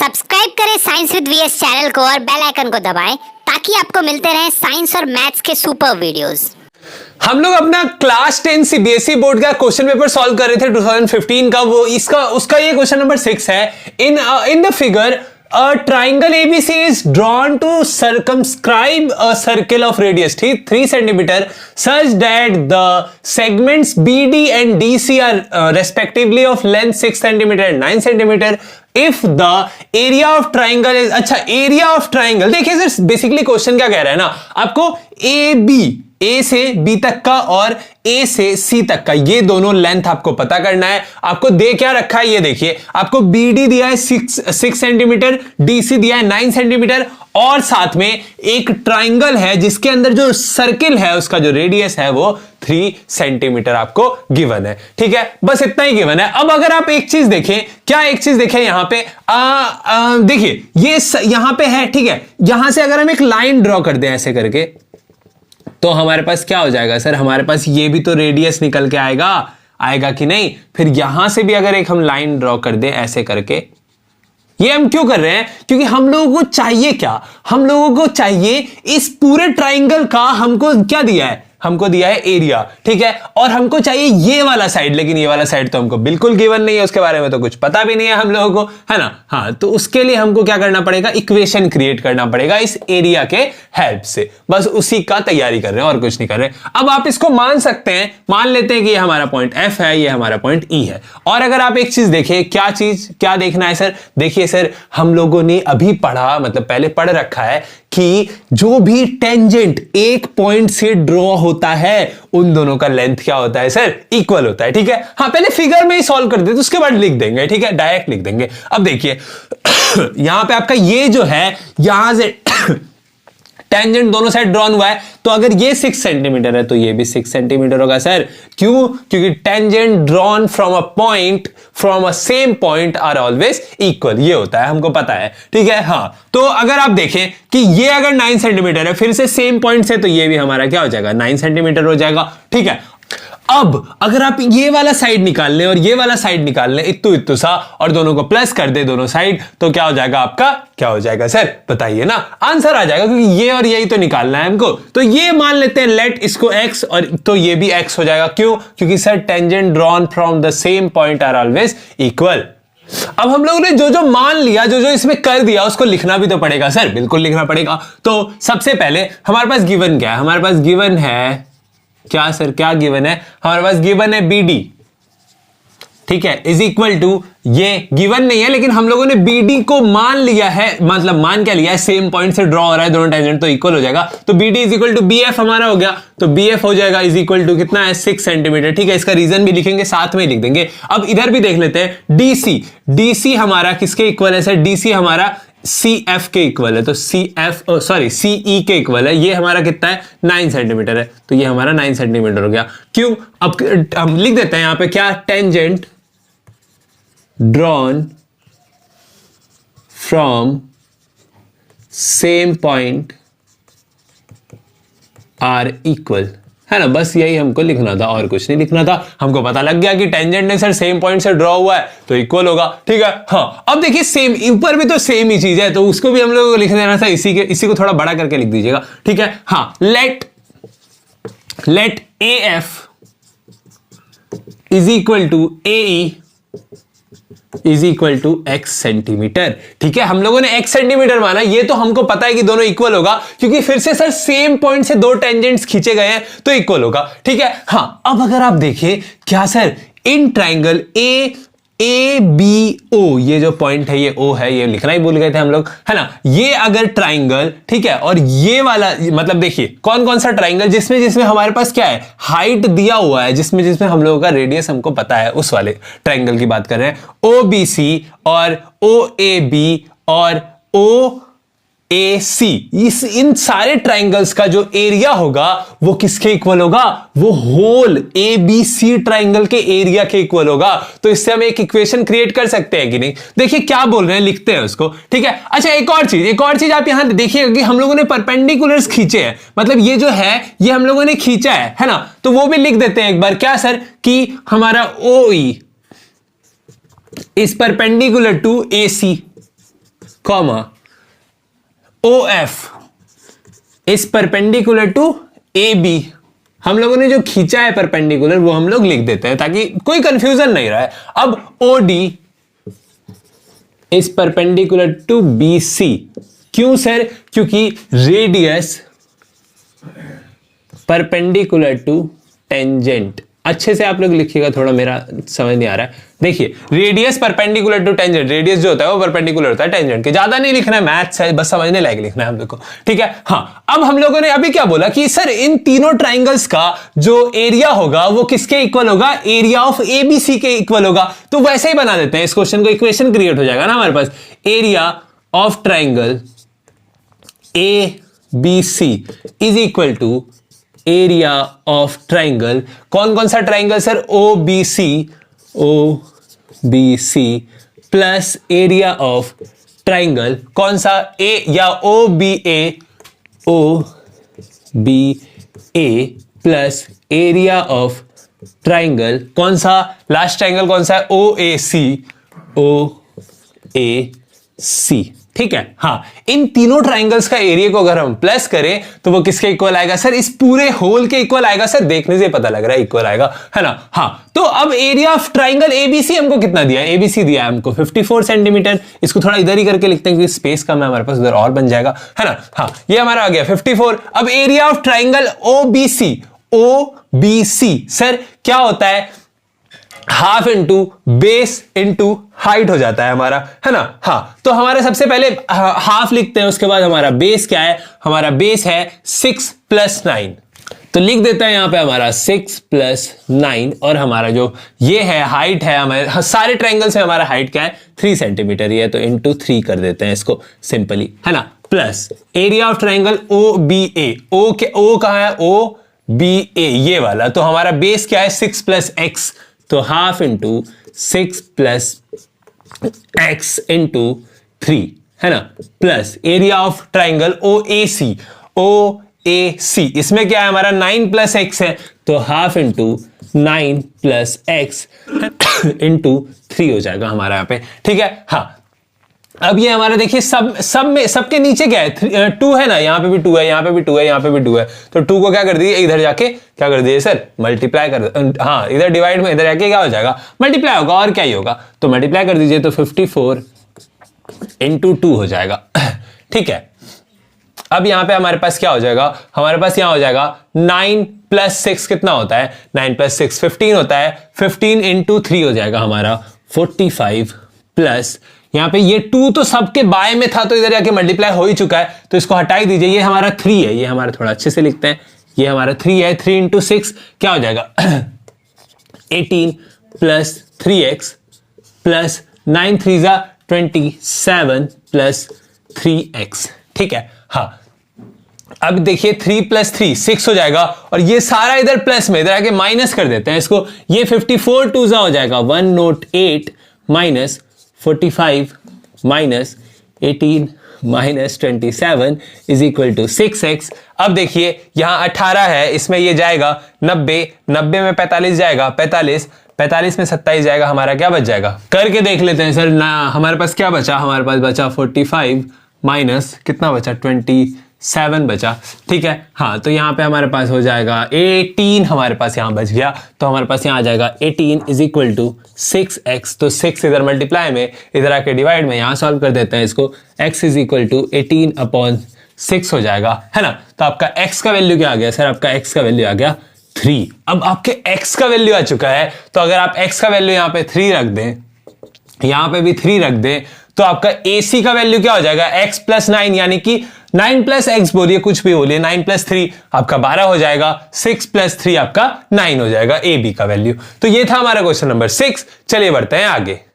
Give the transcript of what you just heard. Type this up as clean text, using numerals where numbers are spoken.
Subscribe करें science with VS channel को और बेल आइकन को दबाएं ताकि आपको मिलते रहें साइंस और मैथ्स के सुपर वीडियोस। हम लोग अपना क्लास 10 सीबीएसई बोर्ड का क्वेश्चन पेपर सॉल्व कर रहे थे 2015 का। वो उसका ये क्वेश्चन नंबर 6 है। In the figure a triangle ABC is drawn to circumscribe a circle of radius 3 centimeter such that the segments BD and DC are respectively of length 6 centimeter and 9 centimeter. If the area of triangle is area of triangle, देखिए sir basically question क्या कह रहा है ना, आपको ए से B तक का और ए से सी तक का ये दोनों लेंथ आपको पता करना है। आपको दे क्या रखा है, ये देखिए आपको बीडी दिया है 6 सेंटीमीटर, डीसी दिया है 9 सेंटीमीटर और साथ में एक ट्राइंगल है जिसके अंदर जो सर्किल है उसका जो रेडियस है वो 3 सेंटीमीटर आपको गिवन है। ठीक है, बस इतना ही गिवन है। अब अगर आप एक चीज देखें, क्या एक चीज देखें यहां पे देखिए ये यहां पे है, ठीक है, यहां से अगर हम एक लाइन ड्रॉ कर दें ऐसे करके तो हमारे पास क्या हो जाएगा सर, हमारे पास ये भी तो रेडियस निकल के आएगा कि नहीं। फिर यहां से भी अगर एक हम लाइन ड्रॉ कर दें ऐसे करके, ये हम क्यों कर रहे हैं, क्योंकि हम लोगों को चाहिए क्या, हम लोगों को चाहिए इस पूरे ट्राइंगल का हमको क्या दिया है, हमको दिया है एरिया, ठीक है, और हमको चाहिए ये वाला साइड, लेकिन ये वाला साइड तो हमको बिल्कुल गिवन नहीं है, उसके बारे में तो कुछ पता भी नहीं है हम लोगों को, है ना। हाँ, तो उसके लिए हमको क्या करना पड़ेगा, इक्वेशन क्रिएट करना पड़ेगा इस एरिया के हेल्प से। बस उसी का तैयारी कर रहे हैं और कुछ नहीं कर रहे। अब आप इसको मान सकते हैं, मान लेते हैं कि ये हमारा पॉइंट एफ है, ये हमारा पॉइंट ई है। और अगर आप एक चीज देखें, क्या देखना है सर, देखिए सर हम लोगों ने अभी पढ़ा, मतलब पहले पढ़ रखा है कि जो भी टेंजेंट एक पॉइंट से ड्रॉ होता है उन दोनों का लेंथ क्या होता है सर, इक्वल होता है। ठीक है, हाँ पहले फिगर में ही सॉल्व कर देते, उसके बाद लिख देंगे, ठीक है, डायरेक्ट लिख देंगे। अब देखिए यहां पे आपका ये जो है यहां से टेंजेंट दोनों साइड ड्रॉन हुआ है, तो अगर ये 6 सेंटीमीटर है तो ये भी 6 सेंटीमीटर होगा सर। क्यों, क्योंकि tangent drawn from a point from a same point are always equal, ये होता है, हमको पता है। ठीक है, हाँ, तो अगर आप देखें कि ये अगर 9 सेंटीमीटर है फिर से सेम पॉइंट से, तो ये भी हमारा क्या हो जाएगा, 9 सेंटीमीटर हो जाएगा। ठीक है, अब अगर आप ये वाला साइड निकाल लें और ये वाला साइड निकाल लें इत्तू सा और दोनों को प्लस कर दे दोनों साइड, तो क्या हो जाएगा आपका, क्या हो जाएगा सर, बताइए ना, आंसर आ जाएगा, क्योंकि ये और यही तो निकालना है हमको। तो ये मान लेते हैं लेट इसको x, और तो ये भी x हो जाएगा। क्यों, क्योंकि sir tangent drawn from the same point are always equal. अब हम लोगों ने जो मान लिया, जो इसमें कर दिया, उसको लिखना भी तो पड़ेगा सर, बिल्कुल लिखना पड़ेगा। तो सबसे पहले हमारे पास गिवन क्या है, हमारे पास गिवन है क्या सर, क्या गिवन है, हमारे पास गिवन है BD, ठीक है, इज इक्वल टू, ये गिवन नहीं है लेकिन हम लोगों ने BD को मान लिया है, मतलब मान क्या लिया है, सेम पॉइंट से ड्रॉ हो रहा है दोनों टेंजेंट, तो इक्वल हो जाएगा। तो BD is equal to BF हमारा हो गया, तो BF हो जाएगा इज इक्वल टू कितना है, 6 सेंटीमीटर। ठीक है, इसका रीजन भी लिखेंगे, साथ में लिख देंगे। अब इधर भी देख लेते हैं, DC हमारा किसके इक्वल है सर, DC हमारा CF के इक्वल है, तो CE के इक्वल है। ये हमारा कितना है, 9 सेंटीमीटर है, तो ये हमारा 9 सेंटीमीटर हो गया। क्यों, अब हम लिख देते हैं यहां पे क्या, tangent drawn from same point are equal, है ना, बस यही हमको लिखना था और कुछ नहीं लिखना था। हमको पता लग गया कि टेंजेंट ने सर सेम पॉइंट से ड्रॉ हुआ है तो इक्वल होगा। ठीक है, हाँ, अब देखिए सेम, ऊपर भी तो सेम ही चीज है, तो उसको भी हम लोगों को लिख देना था, इसी को थोड़ा बड़ा करके लिख दीजिएगा। ठीक है, हाँ, let AF is equal to AE is equal to x centimetre. ठीक है, हम लोगों ने x सेंटीमीटर माना, ये तो हमको पता है कि दोनों इक्वल होगा, क्योंकि फिर से सर सेम पॉइंट से दो टेंजेंट्स खींचे गए हैं तो इक्वल होगा। ठीक है, हाँ, अब अगर आप देखें क्या सर, इन ट्राइंगल ABO, ये जो पॉइंट है ये O है, ये लिखना ही भूल गए थे हम लोग, है ना। ये अगर ट्राइंगल, ठीक है, और ये वाला, मतलब देखिए कौन कौन सा ट्राइंगल जिसमें हमारे पास क्या है, हाइट दिया हुआ है, जिसमें हम लोगों का रेडियस हमको पता है, उस वाले ट्राइंगल की बात कर रहे हैं। OBC और OAB और OAC, इन सारे ट्राइंगल्स का जो एरिया होगा वो किसके इक्वल होगा, वो होल ABC ट्राइंगल के एरिया के इक्वल होगा। तो इससे हम एक इक्वेशन क्रिएट कर सकते हैं कि नहीं, देखिए क्या बोल रहे हैं, लिखते हैं उसको। ठीक है, अच्छा एक और चीज आप यहां देखिएगा कि हम लोगों ने परपेंडिकुलर्स खींचे हैं, मतलब ये जो है ये हम लोगों ने खींचा है ना, तो वो भी लिख देते हैं एक बार, क्या सर, कि हमारा OE is perpendicular to AC, comma OF is perpendicular to AB। हम लोगों ने जो खींचा है परपेंडिकुलर वो हम लोग लिख देते हैं ताकि कोई कंफ्यूजन नहीं रहा है। अब OD is perpendicular to BC। क्यों सर? क्योंकि रेडियस परपेंडिकुलर टू टेंजेंट। अच्छे से आप लोग लिखिएगा, थोड़ा मेरा समझ नहीं आ रहा है। देखिए, radius perpendicular to tangent, radius जो होता है वो परपेंडिकुलर होता है टेंजेंट के। ज्यादा नहीं लिखना है, मैथ्स है, बस समझने लायक लिखना है हम लोग को, ठीक है। हाँ, अब हम लोगों ने अभी क्या बोला कि सर इन तीनों ट्राइंगल्स का जो एरिया होगा वो किसके इक्वल होगा? एरिया ऑफ ABC के इक्वल होगा। तो वैसे ही बना देते हैं इस क्वेश्चन को, इक्वेशन क्रिएट हो जाएगा ना हमारे पास। Area of triangle ABC is equal to area of triangle, कौन कौन सा triangle sir? OBC plus area of triangle कौन सा? A या OBA plus area of triangle कौन सा? लास्ट ट्राइंगल कौन सा है? OAC, ठीक है। हाँ, इन तीनों ट्राइंगल्स का एरिया को अगर हम प्लस करें तो वो किसके इक्वल आएगा सर? इस पूरे होल के इक्वल आएगा सर। देखने से पता लग रहा है इक्वल आएगा, है ना। हाँ, तो अब एरिया ऑफ ट्राइंगल ABC हमको कितना दिया है? ABC दिया है हमको 54 सेंटीमीटर। इसको थोड़ा इधर ही करके लिखते हैं क्योंकि स्पेस कम है हमारे पास, उधर और बन जाएगा, है ना। हाँ, ये हमारा आ गया 54। अब area of triangle OBC sir क्या होता है? Half into base into height हो जाता है हमारा, है ना। हाँ, तो हमारा सबसे पहले हाफ लिखते हैं, उसके बाद हमारा बेस क्या है? हमारा बेस है 6 + 9। तो लिख देता है यहां पे हमारा 6 + 9, और हमारा जो ये है हाइट है हमारे सारे ट्रायंगल से हमारा हाइट क्या है? 3 सेंटीमीटर ही है, तो इंटू 3 कर देते हैं इसको सिंपली, है ना। Plus area of triangle OBA, O कहां है? OBA ये वाला, तो हमारा बेस क्या है? 6 + x, तो हाफ इंटू 6 + x इंटू 3, है ना। Plus area of triangle OAC, इसमें क्या है हमारा? 9 + x है, तो हाफ इंटू 9 + x इंटू 3 हो जाएगा हमारा यहाँ पे, ठीक है। हाँ, अब ये हमारा देखिए सब में सबके नीचे क्या है? 2 है ना, यहाँ पे भी 2 है, यहाँ पे भी 2 है, यहाँ पे भी 2 है, तो 2 को क्या कर दीजिए? इधर जाके क्या कर दीजिए सर? मल्टीप्लाई कर, हाँ, इधर डिवाइड में इधर जाके क्या हो जाएगा? मल्टीप्लाई होगा, और क्या ही होगा? तो मल्टीप्लाई कर दीजिए, तो 54 × 2 हो जाएगा, ठीक है। अब यहां पे हमारे पास क्या हो जाएगा? हमारे पास यहां हो जाएगा 9 + 6 कितना होता है? 9 + 6 15 होता है, 15 × 3 हो जाएगा हमारा 45, प्लस यहां पे ये 2 तो सबके बाय में था, तो इधर जाके मल्टीप्लाई हो ही चुका है, तो इसको हटा ही दीजिए। ये हमारा 3 है, ये हमारा थोड़ा अच्छे से लिखते हैं, ये हमारा 3 है। 3 × 6 क्या हो जाएगा? 18 + 3x प्लस 9 3 = 27 + 3x, ठीक है। हाँ, अब देखिए 3 + 3 6 हो जाएगा, और ये सारा इधर प्लस में, इधर आके माइनस कर देते हैं इसको। ये 54 2 हो जाएगा 108 - 45 - 18 - 27 = 6x। अब देखिए यहां 18 है, इसमें ये जाएगा 90 में 45 जाएगा, 45 में 27 जाएगा, हमारा क्या बच जाएगा? करके देख लेते हैं सर ना। हमारे पास क्या बचा? हमारे पास बचा 45 माइनस कितना बचा? 27 बचा, ठीक है। हाँ, तो यहाँ पे हमारे पास हो जाएगा 18, हमारे पास यहाँ बच गया, तो हमारे पास यहाँ आ जाएगा 18 = 6x। तो 6 इधर मल्टीप्लाई में, इधर आके डिवाइड में, यहाँ सॉल्व कर देते हैं इसको। x = 18/6 हो जाएगा, है ना। तो आपका x का वैल्यू क्या आ गया सर? आपका x का वैल्यू आ गया 3। अब आपके x का वैल्यू आ चुका है, तो अगर आप x का वैल्यू यहाँ पे 3 रख दें, यहाँ पे भी 3 रख दें, तो आपका AC का वैल्यू क्या हो जाएगा? x + 9, यानी कि 9 + x बोलिए, कुछ भी बोलिए, 9 + 3 आपका 12 हो जाएगा, 6 + 3 आपका 9 हो जाएगा AB का वैल्यू। तो ये था हमारा क्वेश्चन नंबर 6। चलिए बढ़ते हैं आगे।